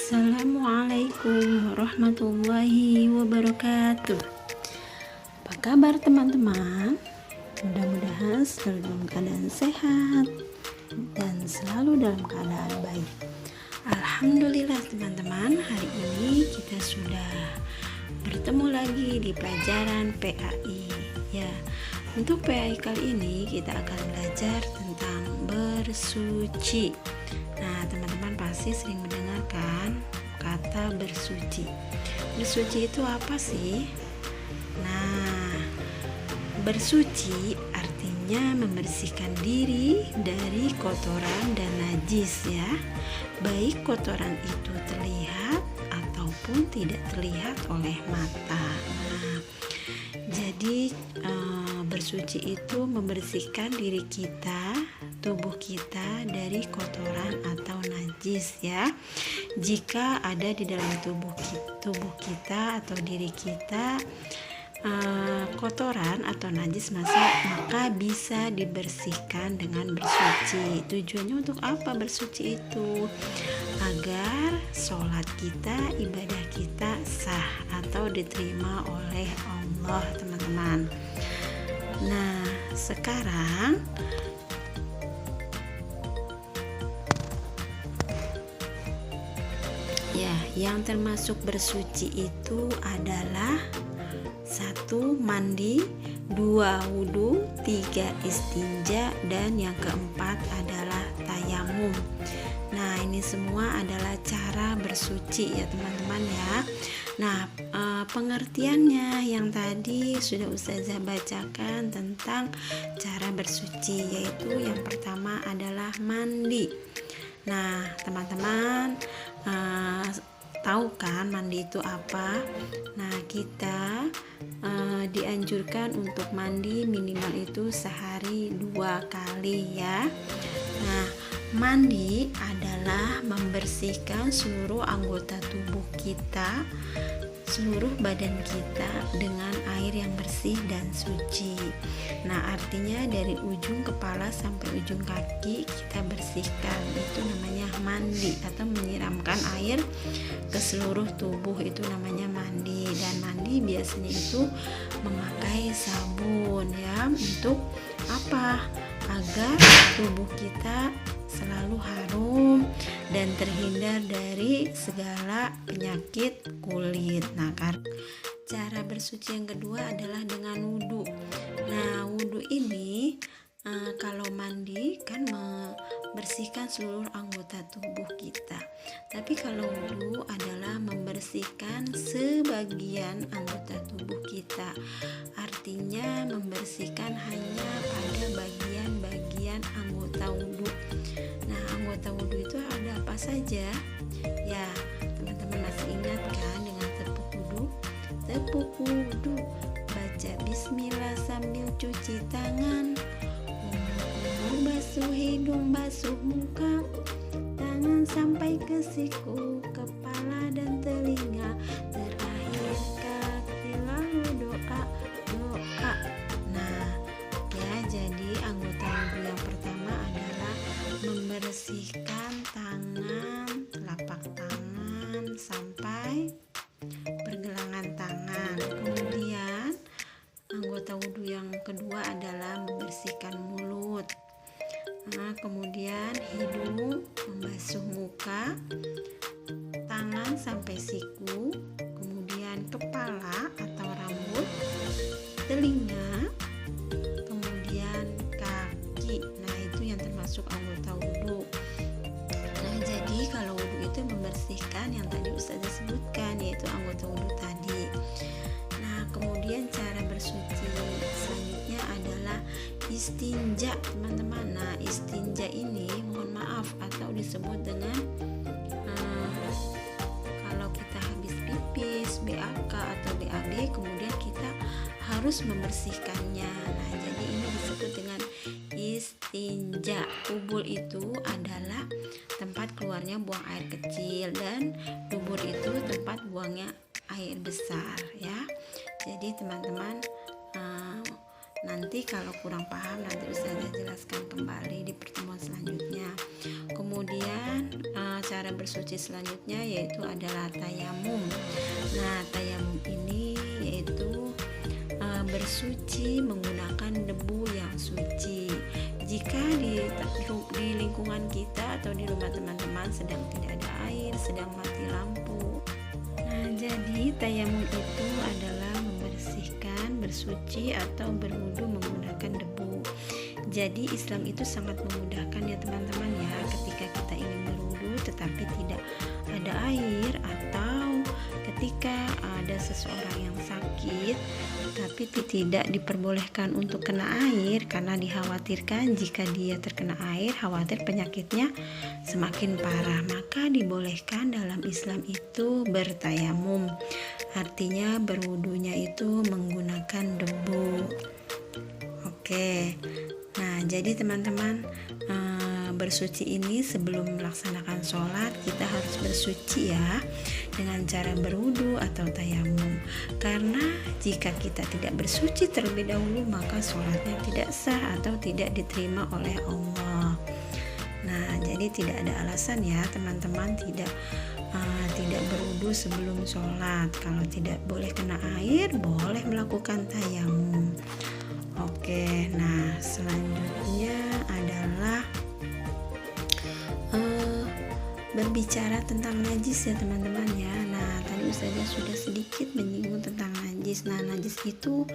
Assalamualaikum warahmatullahi wabarakatuh. Apa kabar teman-teman? Mudah-mudahan selalu dalam keadaan sehat dan selalu dalam keadaan baik. Alhamdulillah teman-teman, hari ini kita sudah bertemu lagi di pelajaran PAI. Ya, untuk PAI kali ini kita akan belajar tentang bersuci. Nah, teman-teman pasti sering mendengarkan kata bersuci. Bersuci itu apa sih? Nah, bersuci artinya membersihkan diri dari kotoran dan najis ya. Baik kotoran itu terlihat ataupun tidak terlihat oleh mata. Nah, jadi bersuci itu membersihkan diri kita, tubuh kita dari kotoran atau najis ya. Jika ada di dalam tubuh kita atau diri kita kotoran atau najis maka bisa dibersihkan dengan bersuci. Tujuannya untuk apa bersuci itu? Agar sholat kita, ibadah kita sah atau diterima oleh Allah, teman-teman. Nah, sekarang ya, yang termasuk bersuci itu adalah 1. Mandi, 2. Wudhu, 3. Istinja, dan yang keempat adalah tayamum. Nah, ini semua adalah cara bersuci ya teman-teman ya. Nah, pengertiannya yang tadi sudah Ustazah bacakan tentang cara bersuci, yaitu yang pertama adalah mandi. Nah, teman-teman tahu kan mandi itu apa? Nah, kita dianjurkan untuk mandi minimal itu sehari 2 kali ya. Nah, mandi adalah membersihkan seluruh anggota tubuh kita, seluruh badan kita dengan air yang bersih dan suci. Nah, artinya dari ujung kepala sampai ujung kaki kita bersihkan. Itu namanya mandi, atau menyiramkan air ke seluruh tubuh, itu namanya mandi. Dan mandi biasanya itu memakai sabun ya. Untuk apa? Agar tubuh kita selalu harum dan terhindar dari segala penyakit kulit. Nah, cara bersuci yang kedua adalah dengan wudhu. Nah, wudhu ini kalau mandi kan membersihkan seluruh anggota tubuh kita. Tapi kalau wudhu adalah membersihkan sebagian anggota tubuh kita. Artinya membersihkan hanya pada bagian-bagian anggota wudhu. Nah, anggota wudhu itu ada apa saja? Ya, teman-teman masih ingat kan dengan tepuk wudhu? Tepuk wudhu, baca bismillah sambil cuci tangan, basuh hidung, basuh muka, tangan sampai ke siku, kepala dan telinga, terakhir kaki, lalu doa. Nah ya, jadi anggota wudhu yang pertama adalah membersihkan tangan, telapak tangan sampai pergelangan tangan. Kemudian anggota wudhu yang kedua adalah membersihkan mulut. Nah, kemudian hidung, membasuh muka, tangan sampai siku, kemudian kepala atau rambut, telinga, kemudian kaki. Nah, itu yang termasuk anggota wudhu. Nah, jadi kalau wudhu itu membersihkan yang tadi Ustazah sebutkan, yaitu anggota wudhu tadi. Nah, kemudian cara bersuci selanjutnya adalah istinja, teman-teman. Nah, istinja ini mohon maaf atau disebut dengan kalau kita habis pipis, BAK atau BAB, kemudian kita harus membersihkannya. Nah, jadi ini disebut dengan istinja. Kubul itu adalah tempat keluarnya buang air kecil, dan dubur itu tempat buangnya air besar ya. Jadi teman-teman, Nanti kalau kurang paham nanti Ustazah jelaskan kembali di pertemuan selanjutnya. Kemudian cara bersuci selanjutnya yaitu adalah tayamum. Nah, tayamum ini yaitu bersuci menggunakan debu yang suci. Jika di lingkungan kita atau di rumah teman-teman sedang tidak ada air, sedang mati lampu. Nah, jadi tayamum itu adalah membersihkan, bersuci atau berwudu menggunakan debu. Jadi Islam itu sangat memudahkan ya teman-teman ya, ketika kita ingin berwudu tetapi tidak ada air, atau ketika ada seseorang yang sakit tapi tidak diperbolehkan untuk kena air karena dikhawatirkan jika dia terkena air khawatir penyakitnya semakin parah, maka dibolehkan dalam Islam itu bertayamum. Artinya berwudunya itu menggunakan debu. Oke. Nah, jadi teman-teman, bersuci ini sebelum melaksanakan sholat kita harus bersuci ya dengan cara berwudu atau tayamum, karena jika kita tidak bersuci terlebih dahulu maka sholatnya tidak sah atau tidak diterima oleh Allah. Nah, jadi tidak ada alasan ya teman-teman tidak berwudu sebelum sholat. Kalau tidak boleh kena air, boleh melakukan tayamum. Oke, nah selanjutnya adalah berbicara tentang najis ya teman-teman ya. Nah, tadi Ustazah sudah sedikit menyinggung tentang najis. Nah, najis itu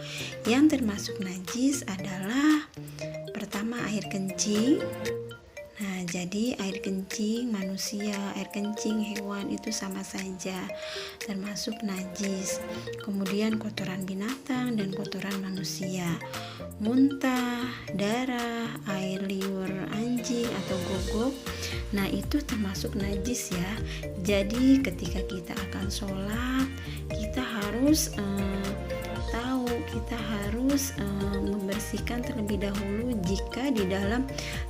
yang termasuk najis adalah pertama air kencing. Nah, jadi air kencing manusia, air kencing hewan itu sama saja termasuk najis. Kemudian kotoran binatang dan kotoran manusia, muntah, darah, air liur anjing atau gogok, nah itu termasuk najis ya. Jadi ketika kita akan sholat, kita harus membersihkan terlebih dahulu jika di dalam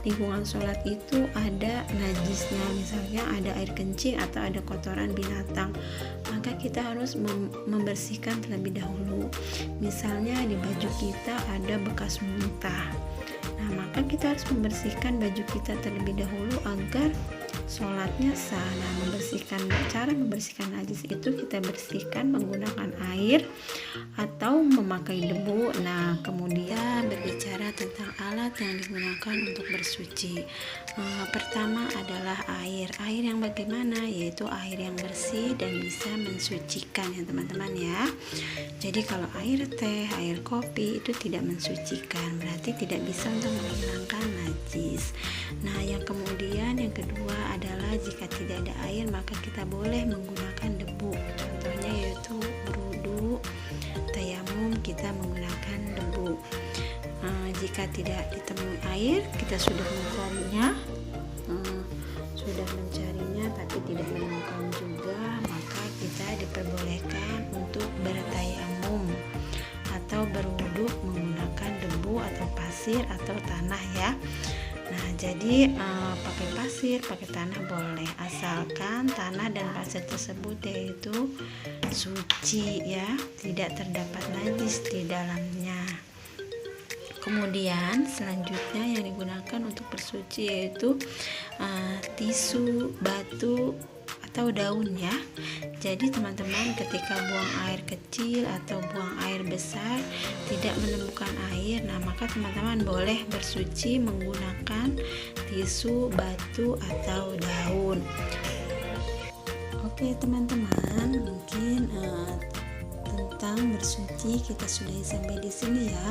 lingkungan sholat itu ada najisnya, misalnya ada air kencing atau ada kotoran binatang, maka kita harus membersihkan terlebih dahulu. Misalnya di baju kita ada bekas muntah, nah maka kita harus membersihkan baju kita terlebih dahulu agar sholatnya sah. Nah, cara membersihkan najis itu kita bersihkan menggunakan air atau memakai debu. Nah, kemudian berbicara tentang alat yang digunakan untuk bersuci. Pertama adalah air yang bagaimana, yaitu air yang bersih dan bisa mensucikan ya teman-teman ya. Jadi kalau air teh, air kopi itu tidak mensucikan, berarti tidak bisa untuk menghilangkan najis. Nah, yang kedua adalah jika tidak ada air maka kita boleh menggunakan debu. Contohnya yaitu berwudu, tayamum kita menggunakan debu. Jika tidak ditemui air, kita sudah mencarinya tapi tidak menemukan juga, maka kita diperbolehkan untuk bertayamum atau berwudu menggunakan debu atau pasir atau tanah ya. Nah, jadi pakai pasir, pakai tanah boleh, asalkan tanah dan pasir tersebut yaitu suci ya, tidak terdapat najis di dalamnya. Kemudian selanjutnya yang digunakan untuk bersuci yaitu tisu, batu atau daun ya. Jadi teman-teman ketika buang air kecil atau buang air besar tidak menemukan air, nah maka teman-teman boleh bersuci menggunakan tisu, batu atau daun. Oke teman-teman, mungkin tentang bersuci kita sudah sampai di sini ya.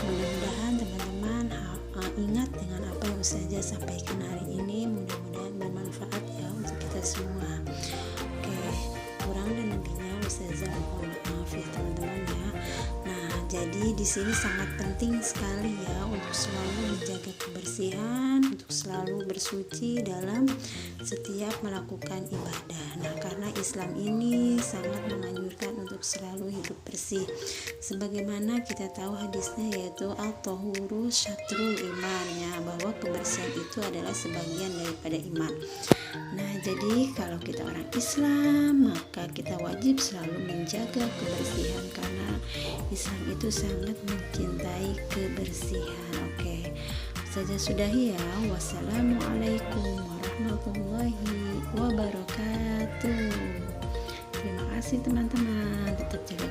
Mudah-mudahan teman-teman ingat dengan apa yang Ustazah sampaikan hari ini, mudah-mudahan bermanfaat ya untuk kita semua. Oke, kurang dan lebihnya Ustazah mohon maaf ya teman-teman ya. Nah, jadi di sini sangat penting sekali ya untuk selalu menjaga kebersihan, untuk selalu bersuci dalam setiap melakukan ibadah. Nah, karena Islam ini sangat menganjurkan untuk selalu hidup bersih. Sebagaimana kita tahu hadisnya, yaitu at-tahuru syatrul iman, ya, bahwa kebersihan itu adalah sebagian daripada iman. Nah, jadi kalau kita orang Islam, maka kita wajib selalu menjaga kebersihan karena Islam itu sangat mencintai kebersihan. Oke, saja sudahi ya. Wassalamualaikum warahmatullahi wabarakatuh. Terima kasih teman-teman. Tetap jaga